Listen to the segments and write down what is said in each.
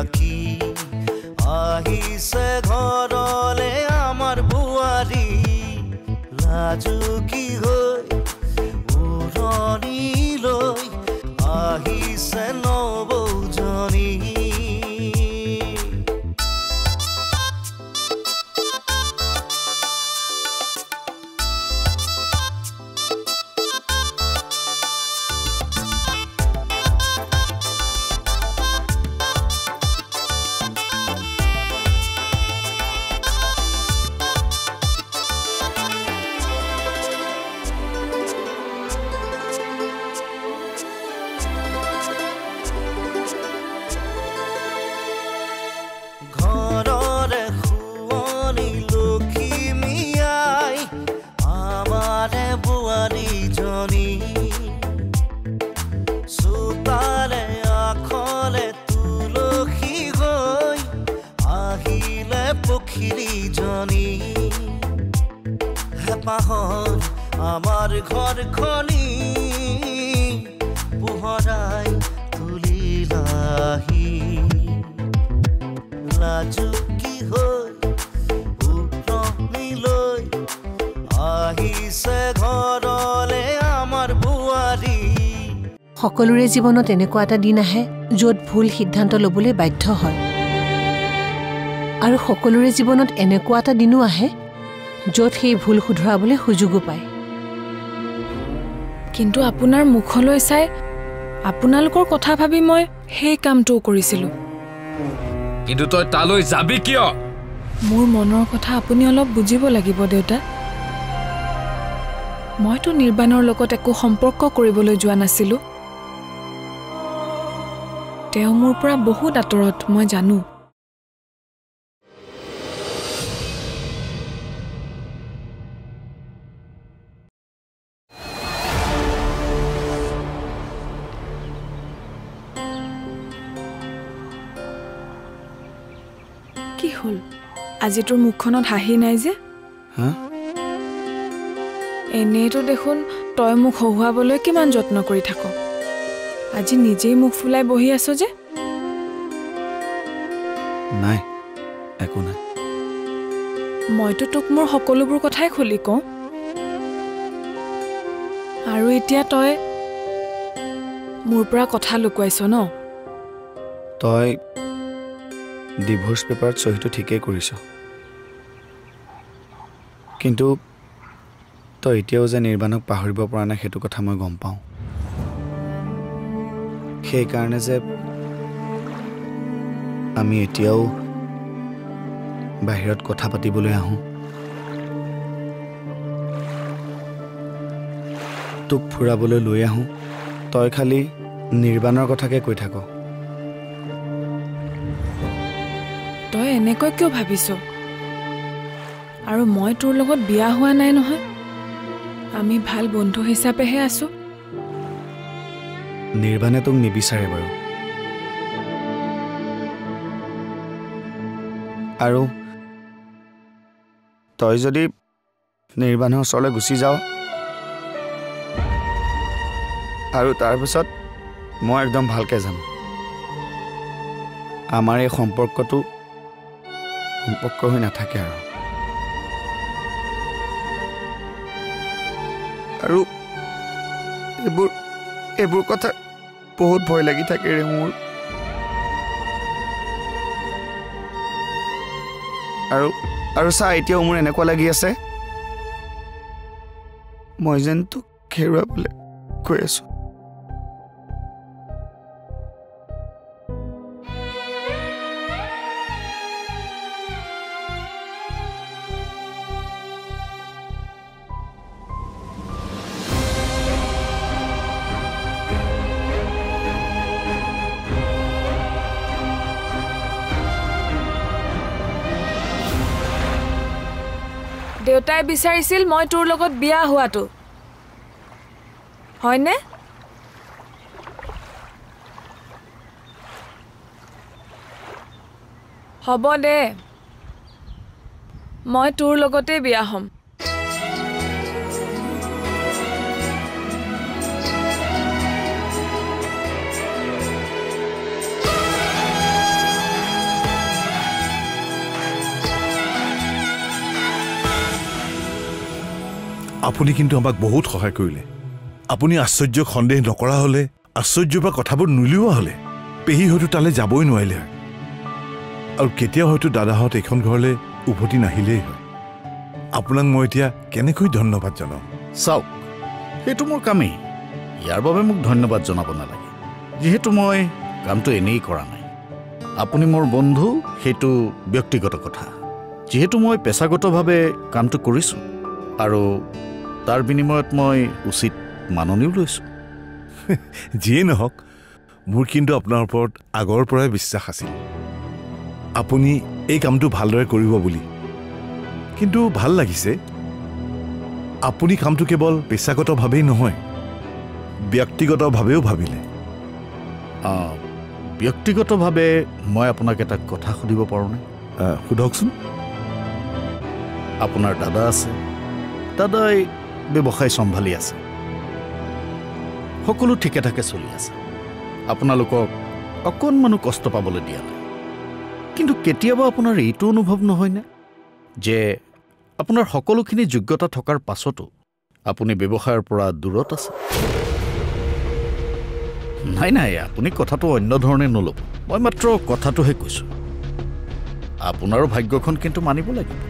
আঁকি আহিছে ঘৰলে আমাৰ বুৱাৰী লাজুকী হৈ উৰণি লৈ আহিছে নবৌজনী ঘৰৰে শুৱনি লখিমী আই আমাৰে বোৱাৰীজনী চোতালে আখলে তুলসী হৈ আহিলে পখিলীজনী হেঁপাহত আমাৰ ঘৰখনি পোহৰাই তুলিলাহি লাজুকী হৈ উৰণি লৈ আহিছে ঘৰলে আমাৰ বুৱাৰী সকলোৰে জীৱনত এনেকুৱা এটা দিন আহে য'ত ভুল সিদ্ধান্ত ল'বলৈ বাধ্য হয় আৰু সকলোৰে জীৱনত এনেকুৱা এটা দিনো আহে য'ত সেই ভুল শুধৰাবলৈ সুযোগো পায় কিন্তু আপোনাৰ মুখলৈ চাই আপোনালোকৰ কথা ভাবি মই সেই কামটো কৰিছিলোঁ কিন্তু তই তালৈ যাবি কিয় মোৰ মনৰ কথা আপুনি অলপ বুজিব লাগিব দেউতা মইতো নিৰ্বাণৰ লগত একো সম্পৰ্ক কৰিবলৈ যোৱা নাছিলোঁ তেওঁ মোৰ পৰা বহুত আঁতৰত মই জানো কি হ'ল আজি তোৰ মুখখনত হাঁহি নাই যে এনেইতো দেখোন তই মোক হহুৱাবলৈ কিমান যত্ন কৰি থাক আজি নিজেই মুখ ফুলাই বহি আছ যে নাই একো নাই মইতো তোক মোৰ সকলোবোৰ কথাই খুলি কওঁ আৰু এতিয়া তই মোৰ পৰা কথা লুকুৱাইছ ন তই ডিভোৰ্স পেপাৰত সহিটো ঠিকেই কৰিছ কিন্তু তই এতিয়াও যে নিৰ্বাণক পাহৰিব পৰা নাই সেইটো কথা মই গম পাওঁ সেইকাৰণে যে আমি এতিয়াও বাহিৰত কথা পাতিবলৈ আহোঁ তোক ফুৰাবলৈ লৈ আহোঁ তই খালি নিৰ্বাণৰ কথাকে কৈ থাক তই এনেকৈ কিয় ভাবিছ আৰু মই তোৰ লগত বিয়া হোৱা নাই নহয় আমি ভাল বন্ধু হিচাপেহে আছো নিৰ্বাণে তোক নিবিচাৰে বাৰু আৰু তই যদি নিৰ্বাণৰ ওচৰলৈ গুচি যাৱ আৰু তাৰপিছত মই একদম ভালকৈ যাম আমাৰ এই সম্পৰ্ক হৈ নাথাকে আৰু এইবোৰ কথা বহুত ভয় লাগি থাকে ৰে মোৰ আৰু চা এতিয়াও মোৰ এনেকুৱা লাগি আছে মই যেন তোক হেৰুৱাবলৈ কৈ আছো দেউতাই বিচাৰিছিল মই তোৰ লগত বিয়া হোৱাটো হয়নে হ'ব দে মই তোৰ লগতে বিয়া হ'ম আপুনি কিন্তু আমাক বহুত সহায় কৰিলে আপুনি আশ্চৰ্যক সন্দেহ নকৰা হ'লে আশ্চৰ্যৰ পৰা কথাবোৰ নুলিওৱা হ'লে পেহী হয়তো তালৈ যাবই নোৱাৰিলে হয় আৰু কেতিয়াও হয়তো দাদাহঁত এইখন ঘৰলৈ উভতি নাহিলেই হয় আপোনাক মই এতিয়া কেনেকৈ ধন্যবাদ জনাম চাওক সেইটো মোৰ কামেই ইয়াৰ বাবে মোক ধন্যবাদ জনাব নালাগে যিহেতু মই কামটো এনেই কৰা নাই আপুনি মোৰ বন্ধু সেইটো ব্যক্তিগত কথা যিহেতু মই পেছাগতভাৱে কামটো কৰিছোঁ আৰু তাৰ বিনিময়ত মই উচিত মাননিও লৈছোঁ যিয়ে নহওক মোৰ কিন্তু আপোনাৰ ওপৰত আগৰ পৰাই বিশ্বাস আছিল আপুনি এই কামটো ভালদৰে কৰিব বুলি কিন্তু ভাল লাগিছে আপুনি কামটো কেৱল পেছাগতভাৱেই নহয় ব্যক্তিগতভাৱেও ভাবিলে ব্যক্তিগতভাৱে মই আপোনাক এটা কথা সুধিব পাৰোঁনে সোধকচোন আপোনাৰ দাদা আছে দাদাই ব্যৱসায় চম্ভালি আছে সকলো ঠিকে ঠাকে চলি আছে আপোনালোকক অকণমানো কষ্ট পাবলৈ দিয়া নাই কিন্তু কেতিয়াবা আপোনাৰ এইটো অনুভৱ নহয়নে যে আপোনাৰ সকলোখিনি যোগ্যতা থকাৰ পাছতো আপুনি ব্যৱসায়ৰ পৰা দূৰত আছে নাই আপুনি কথাটো অন্য ধৰণে নল'ব মই মাত্ৰ কথাটোহে কৈছোঁ আপোনাৰো ভাগ্যখন কিন্তু মানিব লাগিব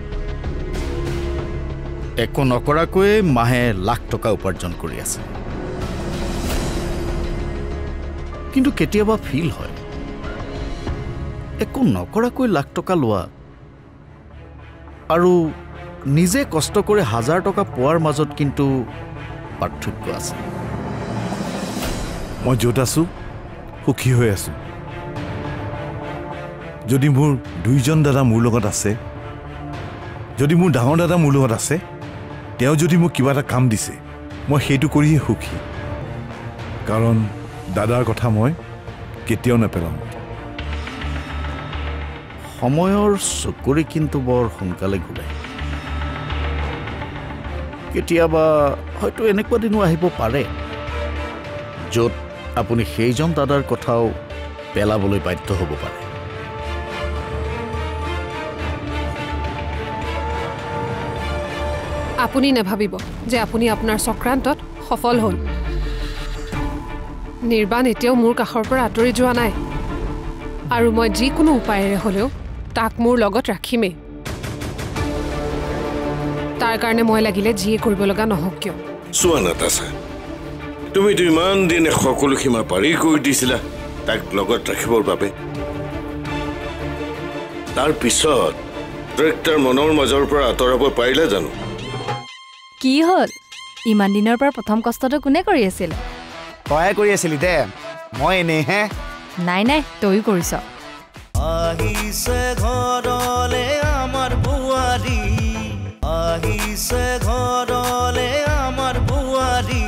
একো নকৰাকৈয়ে মাহে লাখ টকা উপাৰ্জন কৰি আছে কিন্তু কেতিয়াবা ফিল হয় একো নকৰাকৈ লাখ টকা লোৱা আৰু নিজে কষ্ট কৰি 1000 টকা পোৱাৰ মাজত কিন্তু পাৰ্থক্য আছে মই য'ত আছোঁ সুখী হৈ আছোঁ যদি মোৰ দুইজন দাদা মোৰ লগত আছে যদি মোৰ ডাঙৰ দাদা মোৰ লগত আছে তেওঁ যদি মোক কিবা এটা কাম দিছে মই সেইটো কৰিয়ে সুখী কাৰণ দাদাৰ কথা মই কেতিয়াও নেপেলাওঁ সময়ৰ চকুৰি কিন্তু বৰ সোনকালে ঘূৰাই কেতিয়াবা হয়তো এনেকুৱা দিনো আহিব পাৰে য'ত আপুনি সেইজন দাদাৰ কথাও পেলাবলৈ বাধ্য হ'ব পাৰে আপুনি নাভাবিব যে আপুনি আপোনাৰ চক্ৰান্তত সফল হ'ল নিৰ্বাণ এতিয়াও মোৰ কাষৰ পৰা আঁতৰি যোৱা নাই আৰু মই যিকোনো উপায়েৰে হ'লেও তাক মোৰ লগত ৰাখিমেই তাৰ কাৰণে মই লাগিলে যিয়ে কৰিব লগা নহওক কিয় চোৱা নাতাছা তুমিতো ইমান দিনে সকলো সীমা পাৰি কৰি দিছিলা তাক লগত ৰাখিবৰ বাবে তাৰ পিছত তাৰ মনৰ মাজৰ পৰা আঁতৰাব পাৰিলে জানো কি হ'ল ইমান দিনৰ পৰা প্ৰথম কষ্টটো কোনে কৰি আছিল তই কৰি আছিলি দে মই এনেই হে নাই তইও কৰিছ আহিছে ঘৰলে আমাৰ বুৱাৰী আহিছে ঘৰলে আমাৰ বুৱাৰী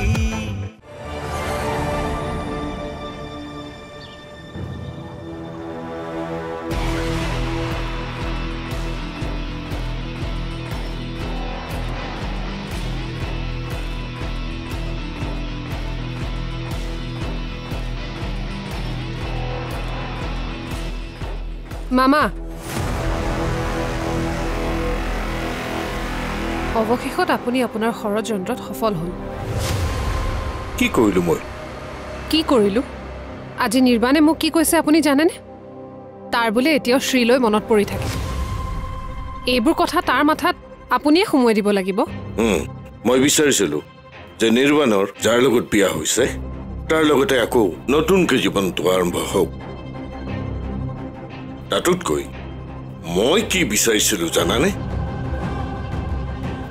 মামা অৱশেষত আপুনি আপোনাৰ ষড়যন্ত্ৰত সফল হ'ল কি কৰিলো মই কি কৰিলো আজি নিৰ্বাণে মোক কি কৈছে আপুনি জানেনে তাৰ বোলে এতিয়াও শ্ৰীলৈ মনত পৰি থাকে এইবোৰ কথা তাৰ মাথাত আপুনিয়ে সোমোৱাই দিব লাগিব মই বিচাৰিছিলো যে নিৰ্বাণৰ যাৰ লগত বিয়া হৈছে তাৰ লগতে আকৌ নতুনকৈ জীৱনটো আৰম্ভ হওক তাতোতকৈ মই কি বিচাৰিছিলো জানানে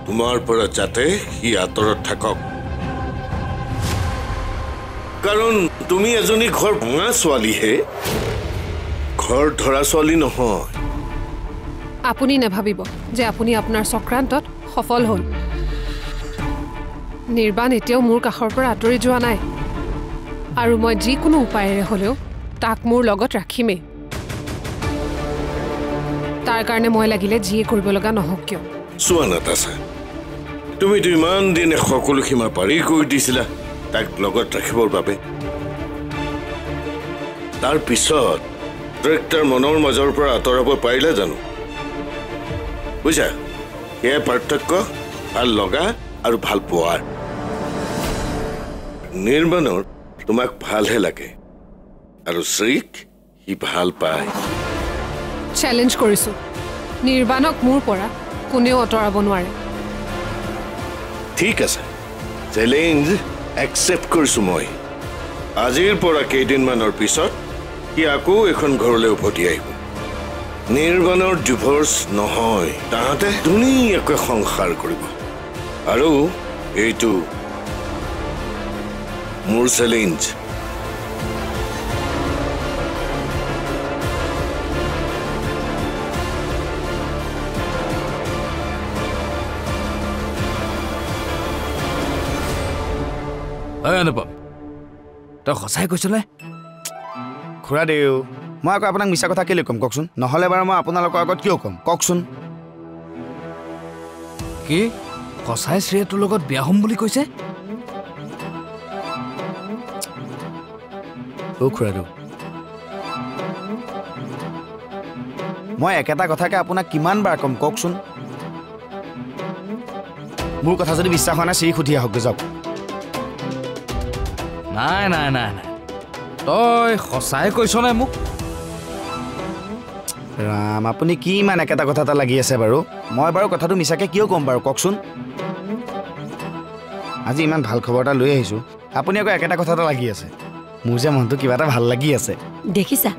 তোমাৰ পৰা যাতে সি আঁতৰত থাকক কাৰণ তুমি এজনী ঘৰ ভঙা ছোৱালীহে ঘৰ ধৰা ছোৱালী নহয় আপুনি নাভাবিব যে আপুনি আপোনাৰ চক্ৰান্তত সফল হ'ল নিৰ্বাণ এতিয়াও মোৰ কাষৰ পৰা আঁতৰি যোৱা নাই আৰু মই যিকোনো উপায়েৰে হ'লেও তাক মোৰ লগত ৰাখিমেই তাৰ কাৰণে মই লাগিলে যিয়ে কৰিব লগা নহওক কিয় চোৱা নাতাছা তুমিতো ইমান দিনে সকলো সীমা পাৰি কৰি দিছিলা তাক লগত ৰাখিবৰ বাবে তাৰ পিছত তাৰ মনৰ মাজৰ পৰা আঁতৰাব পাৰিলে জানো বুজা সেয়া পাৰ্থক্য ভাল লগা আৰু ভাল পোৱাৰ নিৰ্বাণৰ তোমাক ভালহে লাগে আৰু শ্ৰীক সি ভাল পায় চেলেঞ্জ কৰিছোঁ নিৰ্বাণক মোৰ পৰা কোনেও আঁতৰাব নোৱাৰে ঠিক আছে চেলেঞ্জ একচেপ্ট কৰিছোঁ মই আজিৰ পৰা কেইদিনমানৰ পিছত সি আকৌ এখন ঘৰলৈ উভতি আহিব নিৰ্বাণৰ ডিভৰ্চ নহয় তাহাঁতে ধুনীয়াকৈ সংসাৰ কৰিব আৰু এইটো মোৰ চেলেঞ্জ অনুপম তই সঁচাই কৈছিলে খুৰাদেউ মই আকৌ আপোনাক মিছা কথা কেলৈ ক'ম কওকচোন নহ'লে বাৰু মই আপোনালোকৰ আগত কিয় ক'ম কওকচোন কি সঁচাই শ্ৰীয়ে তোৰ লগত বিয়া হ'ম বুলি কৈছে খুৰাদেউ মই একেটা কথাকে আপোনাক কিমান বাৰ ক'ম কওকচোন মোৰ কথা যদি বিশ্বাস হোৱা নাই শ্ৰী সুধি আহক যাওক নাই নাই নাই নাই তই সঁচাই কৈছ নে মোক ৰাম আপুনি কি ইমান একেটা কথা এটা লাগি আছে বাৰু মই বাৰু কথাটো মিছাকৈ কিয় ক'ম বাৰু কওকচোন আজি ইমান ভাল খবৰ এটা লৈ আহিছোঁ আপুনি আকৌ একেটা কথা এটা লাগি আছে মোৰ যে মনটো কিবা এটা ভাল লাগি আছে দেখিছা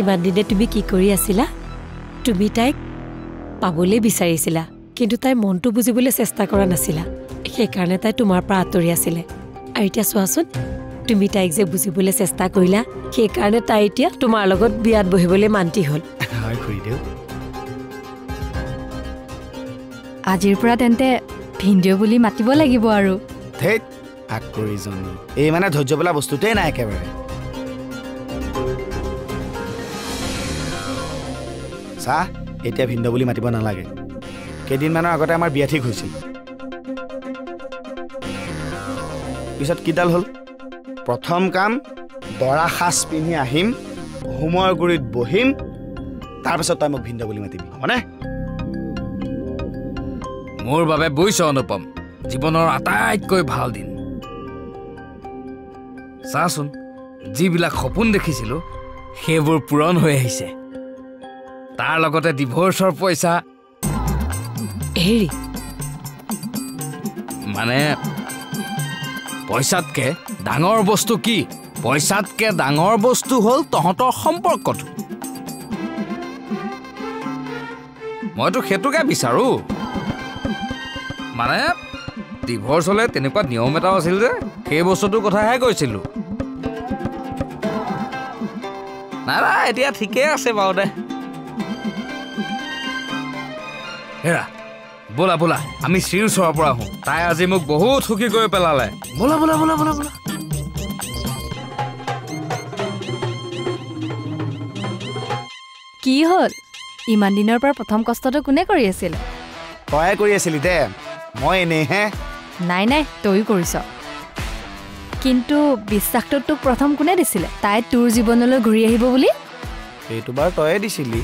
ইমান দিনে তুমি কি কৰি আছিলা তুমি তাইক পাবলৈ বিচাৰিছিলা কিন্তু তাই মনটো বুজিবলৈ চেষ্টা কৰা নাছিলা সেইকাৰণে তাই তোমাৰ পৰা আঁতৰি আছিলে আৰু এতিয়া চোৱাচোন তুমি তাইক যে বুজিবলৈ চেষ্টা কৰিলা সেইকাৰণে তাই এতিয়া তোমাৰ লগত বিয়াত বহিবলৈ মান্তি হ'ল হয় খুৰীদেউ আজিৰ পৰা তেন্তে ভিনদেউ বুলি মাতিব লাগিব আৰু ধেত আকৰিজনী এই মানে ধৈৰ্য বোলা বস্তুটোৱেই নাই একেবাৰে চাহ এতিয়া ভিনদেউ বুলি মাতিব নালাগে কেইদিনমানৰ আগতে আমাৰ বিয়া ঠিক হৈছিল পিছত কিডাল হ'ল প্ৰথম কাম দৰা সাজ পিন্ধি আহিম হোমৰ গুৰিত বহিম তাৰপিছত তই মোক ভিনদেউ বুলি মাতিবি হ'বনে মোৰ বাবে বুজিছ অনুপম জীৱনৰ আটাইতকৈ ভাল দিন চাচোন যিবিলাক সপোন দেখিছিলো সেইবোৰ পূৰণ হৈ আহিছে তাৰ লগতে ডিভৰ্চৰ পইচা হেৰি মানে পইচাতকে ডাঙৰ বস্তু কি পইচাতকে ডাঙৰ বস্তু হ'ল তহঁতৰ সম্পৰ্কটো মইতো সেইটোকে বিচাৰো মানে ডিভৰ্চ হ'লে তেনেকুৱা নিয়ম এটাও আছিল যে সেই বস্তুটোৰ কথাহে কৈছিলোঁ নাই এতিয়া ঠিকেই আছে বাৰু দে হেৰা বোলা বোলা আমি শ্ৰীৰ ওচৰৰ পৰা আহোঁ তাই আজি মোক বহুত সুখী কৰি পেলালে বোলা বোলা বোলা বোলা বোলা কি হ'ল ইমান দিনৰ পৰা প্ৰথম কষ্টটো কোনে কৰি আছিল তই কৰি আছিলি দে মই এনেইহে নাই নাই তয়ো কৰিছ কিন্তু বিশ্বাসটো তোক প্ৰথম কোনে দিছিলে তাই তোৰ জীৱনলৈ ঘূৰি আহিব বুলি এইটো বাৰ তয়ে দিছিলি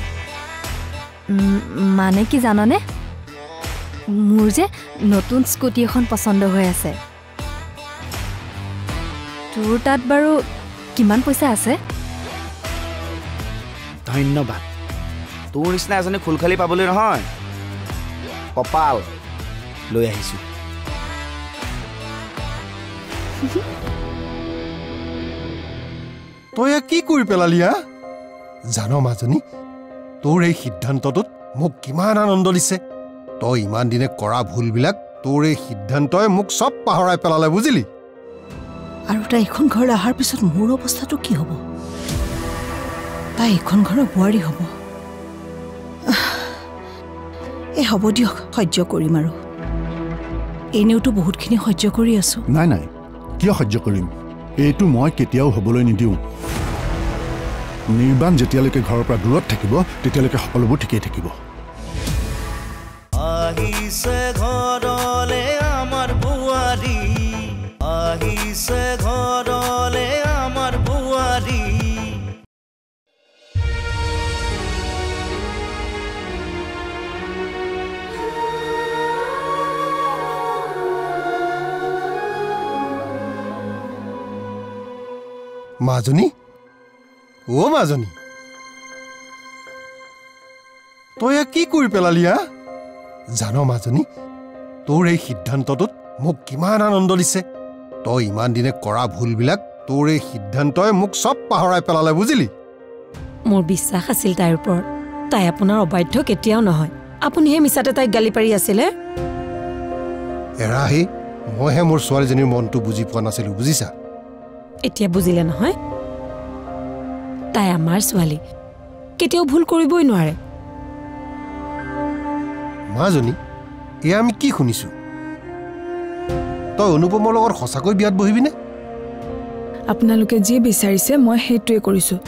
মানে কি জাননে মোৰ যে নতুন স্কুটি এখন পচন্দ হৈ আছে তোৰ তাত বাৰু কিমান পইচা আছে ধন্যবাদ তোৰ নিচিনা এজনী খুলখালি পাবলৈ নহয় কপাল লৈ আহিছোঁ তই কি কৰি পেলালি জান মাজনী তোৰ এই সিদ্ধান্তটোত মোক কিমান আনন্দ দিছে তই ইমান দিনে কৰা ভুলবিলাক তোৰ এই সিদ্ধান্তই মোক চব পাহৰাই পেলালে বুজিলি আৰু তাই এখন ঘৰলৈ অহাৰ পিছত মোৰ অৱস্থাটো কি হ'ব তাই এখন ঘৰৰ বোৱাৰী হ'ব হ'ব দিয়ক সহ্য কৰিম আৰু এনেওতো বহুতখিনি সহ্য কৰি আছো নাই নাই কিয় সহ্য কৰিম এইটো মই কেতিয়াও হ'বলৈ নিদিওঁ নিৰ্বাণ যেতিয়ালৈকে ঘৰৰ পৰা দূৰত থাকিব তেতিয়ালৈকে সকলোবোৰ ঠিকেই থাকিব আহিছে ঘৰলে আমাৰ বোৱাৰী আহিছে ঘৰলে আমাৰ বোৱাৰী মাজনী অ' মাজনী তই কি কৰি পেলালি হা জান মাজনী তোৰ এই সিদ্ধান্তটোত মোক কিমান আনন্দ দিছে তই ইমান দিনে কৰা ভুলবিলাক তোৰ এই সিদ্ধান্তই মোক চব পাহৰাই পেলালে বুজিলি মোৰ বিশ্বাস আছিল তাইৰ ওপৰত তাই আপোনাৰ অবাধ্য কেতিয়াও নহয় আপুনিহে মিছাতে তাইক গালি পাৰি আছিলে এৰাহি মইহে মোৰ ছোৱালীজনীৰ মনটো বুজি পোৱা নাছিলো বুজিছা এতিয়া বুজিলে নহয় তাই আমাৰ ছোৱালী কেতিয়াও ভুল কৰিবই নোৱাৰে মাজনী এয়া আমি কি শুনিছো তই অনুপমৰ লগত সঁচাকৈ বিয়াত বহিবিনে আপোনালোকে যি বিচাৰিছে মই সেইটোৱে কৰিছোঁ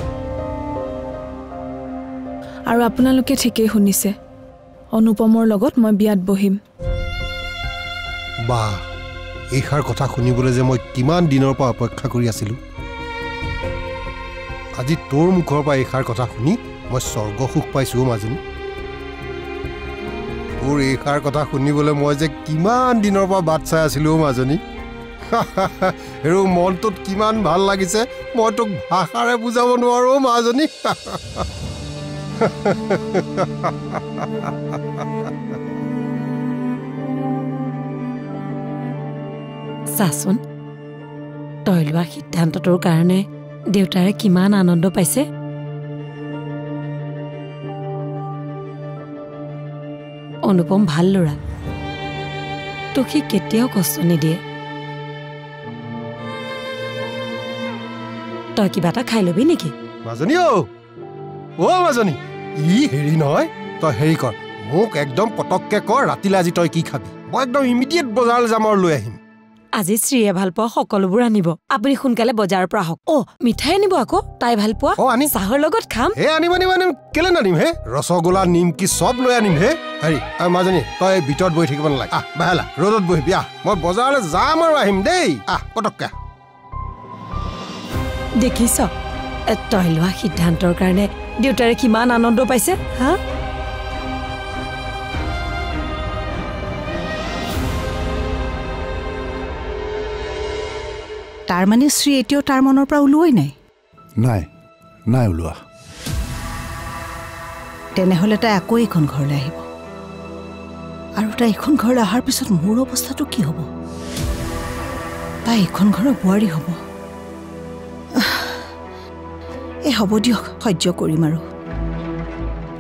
আৰু আপোনালোকে ঠিকেই শুনিছে অনুপমৰ লগত মই বিয়াত বহিম বাহ এইষাৰ কথা শুনিবলৈ যে মই কিমান দিনৰ পৰা অপেক্ষা কৰি আছিলো আজি তোৰ মুখৰ পৰা এইষাৰ কথা শুনি মই স্বৰ্গ সুখ পাইছো মাজনী তোৰ এইষাৰ কথা শুনিবলৈ মই যে কিমান দিনৰ পৰা বাট চাই আছিলো মাজনী আৰু মনটোত কিমান ভাল লাগিছে মই তোক ভাষাৰে বুজাব নোৱাৰো মাজনী চাচোন তই লোৱা সিদ্ধান্তটোৰ কাৰণে দেউতাৰে কিমান আনন্দ পাইছে অনুপম ভাল ল'ৰা তোক সি কেতিয়াও কষ্ট নিদিয়ে তই কিবা এটা খাই ল'বি নেকি মাজনী অ' মাজনী ই হেৰি নহয় তই হেৰি কৰ মোক একদম পটককে কৰ ৰাতিলৈ আজি তই কি খাবি মই একদম ইমিডিয়েট বজাৰলৈ যাম আৰু লৈ আহিম আজি শ্ৰীয়ে ভাল পোৱা সকলোবোৰ আনিব আপুনি সোনকালে বজাৰৰ পৰা আহক মিঠাই আনিব আকৌ তাই ভাল পোৱা চাহৰ লগত খাম আনিম কেলে নানিম হে ৰসগোল্লা নিমকি চব লৈ আনিম হে হেৰি মাজনী তই ভিতৰত বহি থাকিব নালাগে বাহেলা ৰ'দত বহিবি মই বজাৰলৈ যাম আৰু আহিম দেই পটককে দেখিছ তই লোৱা সিদ্ধান্তৰ কাৰণে দেউতাৰে কিমান আনন্দ পাইছে হা তাৰ মানে শ্ৰী এতিয়াও তাৰ মনৰ পৰা ওলোৱাই নাই ওলোৱা তেনেহ'লে তাই আকৌ এইখন ঘৰলৈ আহিব আৰু তাই এইখন ঘৰলৈ অহাৰ পিছত মোৰ অৱস্থাটো কি হ'ব তাই এইখন ঘৰৰ বোৱাৰী হ'ব হ'ব দিয়ক সহ্য কৰিম আৰু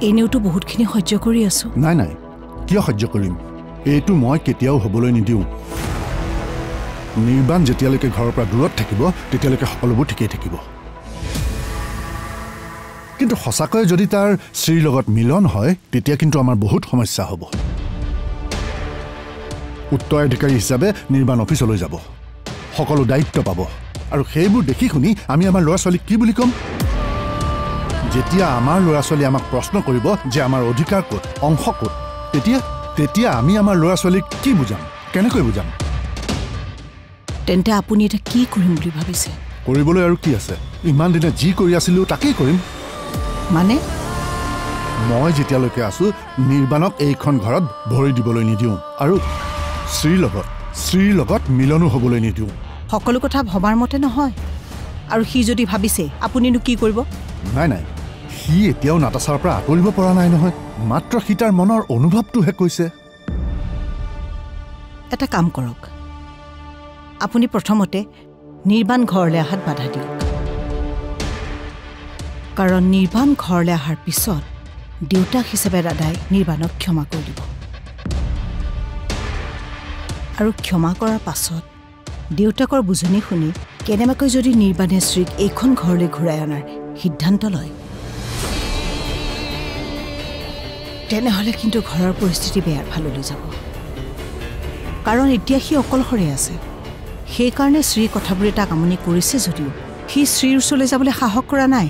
এনেওতো বহুতখিনি সহ্য কৰি আছো নাই কিয় সহ্য কৰিম এইটো মই কেতিয়াও হ'বলৈ নিদিওঁ নিৰ্বাণ যেতিয়ালৈকে ঘৰৰ পৰা দূৰত থাকিব তেতিয়ালৈকে সকলোবোৰ ঠিকেই থাকিব কিন্তু সঁচাকৈ যদি তাৰ শ্ৰীৰ লগত মিলন হয় তেতিয়া কিন্তু আমাৰ বহুত সমস্যা হ'ব উত্তৰাধিকাৰী হিচাপে নিৰ্বাণ অফিচলৈ যাব সকলো দায়িত্ব পাব আৰু সেইবোৰ দেখি শুনি আমি আমাৰ ল'ৰা ছোৱালীক কি বুলি ক'ম যেতিয়া আমাৰ ল'ৰা ছোৱালী আমাক প্ৰশ্ন কৰিব যে আমাৰ অধিকাৰ ক'ত অংশ ক'ত তেতিয়া আমি আমাৰ ল'ৰা ছোৱালীক কি বুজাম কেনেকৈ বুজাম তেন্তে আপুনি এটা কি কৰিম বুলি ভাবিছে কৰিবলৈ আৰু কি আছে ইমান দিনে যি কৰি আছিলোঁ তাকেই কৰিম মানে মই যেতিয়ালৈকে আছোঁ নিৰ্বাণক এইখন ঘৰত ভৰি দিবলৈ নিদিওঁ আৰু শ্ৰীৰ লগত মিলনো হ'বলৈ নিদিওঁ সকলো কথা ভবাৰ মতে নহয় আৰু সি যদি ভাবিছে আপুনিনো কি কৰিব নাই সি এতিয়াও নাটাচাৰ পৰা আঁতৰিব পৰা নাই নহয় মাত্ৰ সি তাৰ মনৰ অনুভৱটোহে কৈছে এটা কাম কৰক আপুনি প্ৰথমতে নিৰ্বাণ ঘৰলৈ অহাত বাধা দিয়ক কাৰণ নিৰ্বাণ ঘৰলৈ অহাৰ পিছত দেউতাক হিচাপে দাদাই নিৰ্বাণক ক্ষমা কৰি দিব আৰু ক্ষমা কৰাৰ পাছত দেউতাকৰ বুজনি শুনি কেনেবাকৈ যদি নিৰ্বাণে শ্ৰীক এইখন ঘৰলৈ ঘূৰাই অনাৰ সিদ্ধান্ত লয় তেনেহ'লে কিন্তু ঘৰৰ পৰিস্থিতি বেয়াৰ ফাললৈ যাব কাৰণ এতিয়া সি অকলশৰে আছে সেইকাৰণে শ্ৰীৰ কথাবোৰে তাক আমনি কৰিছে যদিও সি শ্ৰীৰ ওচৰলৈ যাবলৈ সাহস কৰা নাই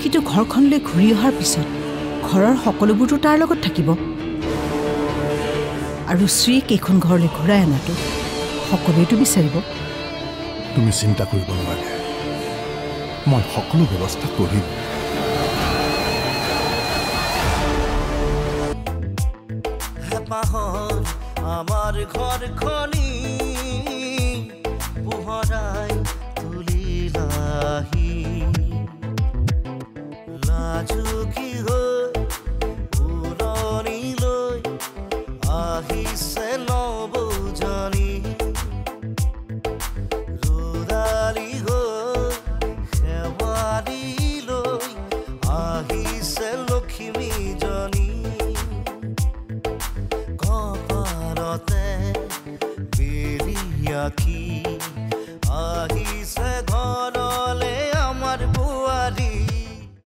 কিন্তু ঘৰখনলৈ ঘূৰি অহাৰ পিছত ঘৰৰ সকলোবোৰতো তাৰ লগত থাকিব আৰু শ্ৰীক এইখন ঘৰলৈ ঘূৰাই অনাটো সকলোৱেতো বিচাৰিব তুমি চিন্তা কৰিব নালাগে মই সকলো ব্যৱস্থা কৰিম আমাৰ ঘৰখনি পোহৰাই তুলিলাহি লাজুকী হৈ